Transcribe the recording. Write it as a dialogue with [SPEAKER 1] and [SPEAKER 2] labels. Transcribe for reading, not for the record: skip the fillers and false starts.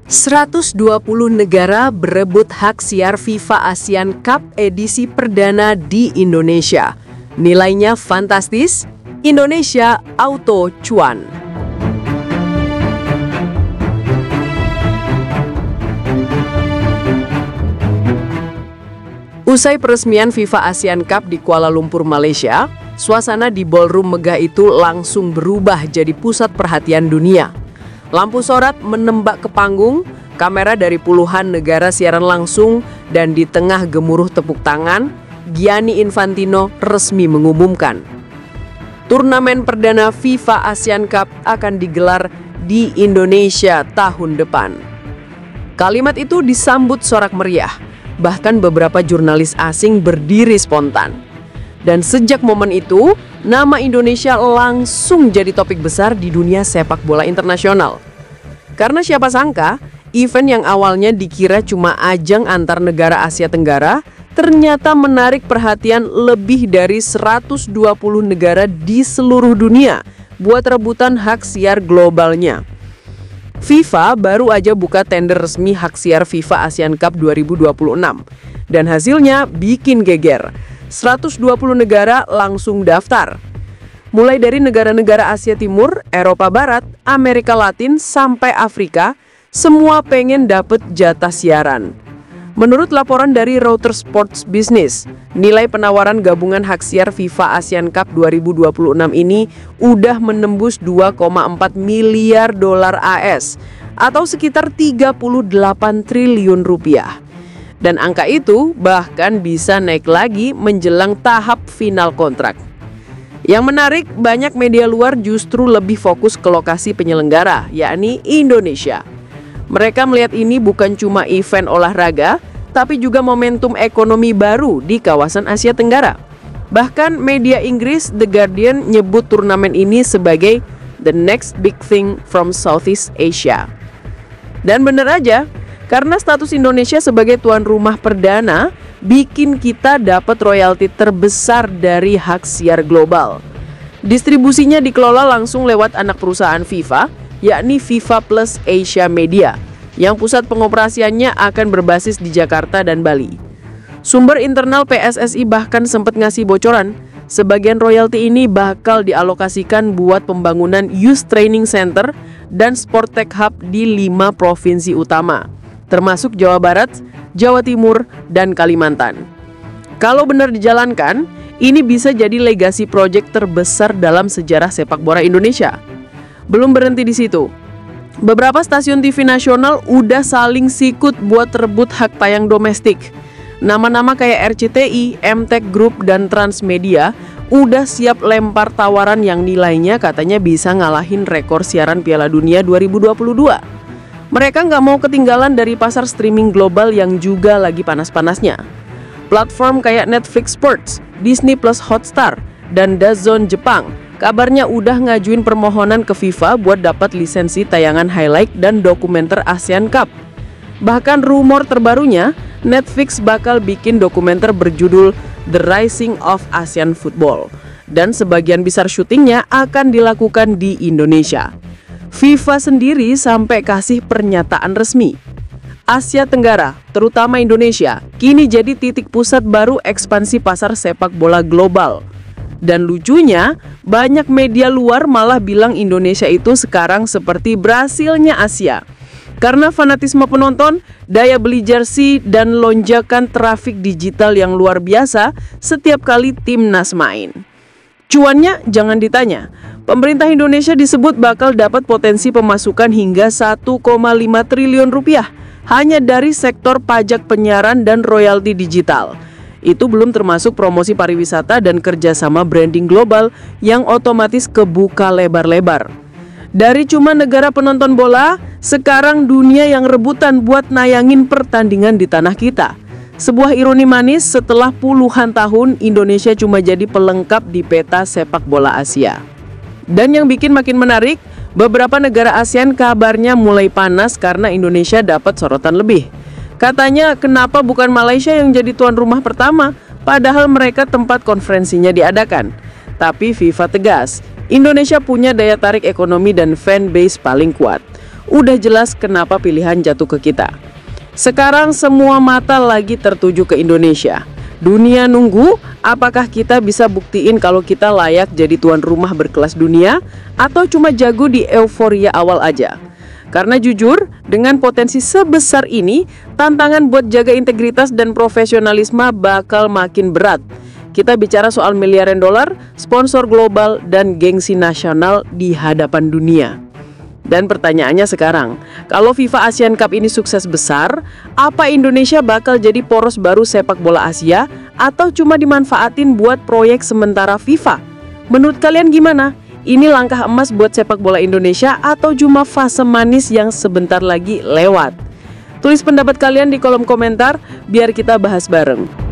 [SPEAKER 1] 120 negara berebut hak siar FIFA Asian Cup edisi perdana di Indonesia. Nilainya fantastis, Indonesia auto cuan. Usai peresmian FIFA Asian Cup di Kuala Lumpur, Malaysia, suasana di ballroom megah itu langsung berubah jadi pusat perhatian dunia. Lampu sorot menembak ke panggung, kamera dari puluhan negara siaran langsung, dan di tengah gemuruh tepuk tangan, Gianni Infantino resmi mengumumkan turnamen perdana FIFA Asian Cup akan digelar di Indonesia tahun depan. Kalimat itu disambut sorak meriah, bahkan beberapa jurnalis asing berdiri spontan. Dan sejak momen itu, nama Indonesia langsung jadi topik besar di dunia sepak bola internasional. Karena siapa sangka, event yang awalnya dikira cuma ajang antar negara Asia Tenggara, ternyata menarik perhatian lebih dari 120 negara di seluruh dunia buat rebutan hak siar globalnya. FIFA baru aja buka tender resmi hak siar FIFA Asian Cup 2026. Dan hasilnya bikin geger. 120 negara langsung daftar. Mulai dari negara-negara Asia Timur, Eropa Barat, Amerika Latin, sampai Afrika, semua pengen dapet jatah siaran. Menurut laporan dari Reuters Sports Business, nilai penawaran gabungan hak siar FIFA Asian Cup 2026 ini udah menembus 2,4 miliar dolar AS atau sekitar 38 triliun rupiah. Dan angka itu bahkan bisa naik lagi menjelang tahap final kontrak. Yang menarik, banyak media luar justru lebih fokus ke lokasi penyelenggara, yakni Indonesia. Mereka melihat ini bukan cuma event olahraga, tapi juga momentum ekonomi baru di kawasan Asia Tenggara. Bahkan media Inggris The Guardian nyebut turnamen ini sebagai the next big thing from Southeast Asia. Dan bener aja, karena status Indonesia sebagai tuan rumah perdana bikin kita dapat royalti terbesar dari hak siar global. Distribusinya dikelola langsung lewat anak perusahaan FIFA, yakni FIFA Plus Asia Media, yang pusat pengoperasiannya akan berbasis di Jakarta dan Bali. Sumber internal PSSI bahkan sempat ngasih bocoran, sebagian royalti ini bakal dialokasikan buat pembangunan Youth Training Center dan Sport Tech Hub di 5 provinsi utama, termasuk Jawa Barat, Jawa Timur, dan Kalimantan. Kalau benar dijalankan, ini bisa jadi legasi proyek terbesar dalam sejarah sepak bola Indonesia. Belum berhenti di situ. Beberapa stasiun TV nasional udah saling sikut buat rebut hak tayang domestik. Nama-nama kayak RCTI, MTech Group, dan Transmedia udah siap lempar tawaran yang nilainya katanya bisa ngalahin rekor siaran Piala Dunia 2022. Mereka nggak mau ketinggalan dari pasar streaming global yang juga lagi panas-panasnya. Platform kayak Netflix Sports, Disney Plus Hotstar, dan DAZN Jepang kabarnya udah ngajuin permohonan ke FIFA buat dapat lisensi tayangan highlight dan dokumenter Asian Cup. Bahkan rumor terbarunya, Netflix bakal bikin dokumenter berjudul The Rising of Asian Football. Dan sebagian besar syutingnya akan dilakukan di Indonesia. FIFA sendiri sampai kasih pernyataan resmi. Asia Tenggara, terutama Indonesia, kini jadi titik pusat baru ekspansi pasar sepak bola global. Dan lucunya, banyak media luar malah bilang Indonesia itu sekarang seperti Brasilnya Asia. Karena fanatisme penonton, daya beli jersey, dan lonjakan trafik digital yang luar biasa setiap kali timnas main. Cuannya jangan ditanya. Pemerintah Indonesia disebut bakal dapat potensi pemasukan hingga 1,5 triliun rupiah hanya dari sektor pajak penyiaran dan royalti digital. Itu belum termasuk promosi pariwisata dan kerjasama branding global yang otomatis kebuka lebar-lebar. Dari cuma negara penonton bola, sekarang dunia yang rebutan buat nayangin pertandingan di tanah kita. Sebuah ironi manis setelah puluhan tahun Indonesia cuma jadi pelengkap di peta sepak bola Asia. Dan yang bikin makin menarik, beberapa negara ASEAN kabarnya mulai panas karena Indonesia dapat sorotan lebih. Katanya kenapa bukan Malaysia yang jadi tuan rumah pertama, padahal mereka tempat konferensinya diadakan. Tapi FIFA tegas, Indonesia punya daya tarik ekonomi dan fanbase paling kuat. udah jelas kenapa pilihan jatuh ke kita. Sekarang semua mata lagi tertuju ke Indonesia. Dunia nunggu apakah kita bisa buktiin kalau kita layak jadi tuan rumah berkelas dunia atau cuma jago di euforia awal aja. Karena jujur, dengan potensi sebesar ini, tantangan buat jaga integritas dan profesionalisme bakal makin berat. Kita bicara soal miliaran dolar, sponsor global, dan gengsi nasional di hadapan dunia. Dan pertanyaannya sekarang, kalau FIFA Asian Cup ini sukses besar, apa Indonesia bakal jadi poros baru sepak bola Asia atau cuma dimanfaatin buat proyek sementara FIFA? Menurut kalian gimana? Ini langkah emas buat sepak bola Indonesia atau cuma fase manis yang sebentar lagi lewat? Tulis pendapat kalian di kolom komentar biar kita bahas bareng.